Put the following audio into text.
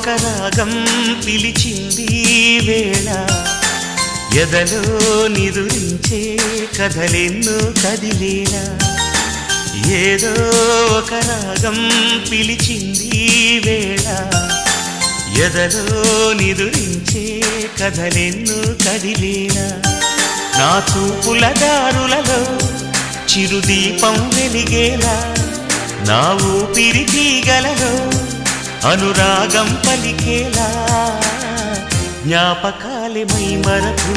ఒక రాగం పిలిచింది వేళ ఎదలో నిదురించే కథలెన్నో కదిలేలా ఏదో ఒక రాగం పిలిచింది వేళ ఎదలో నిదురించే కథలెన్నో కదిలేలా నా చూపుల దారులలో చిరుదీపం వెలిగేలా నా ఊపిరి తీగలలో అనురాగం పలికేలా జ్ఞాపకాలే మై మరపు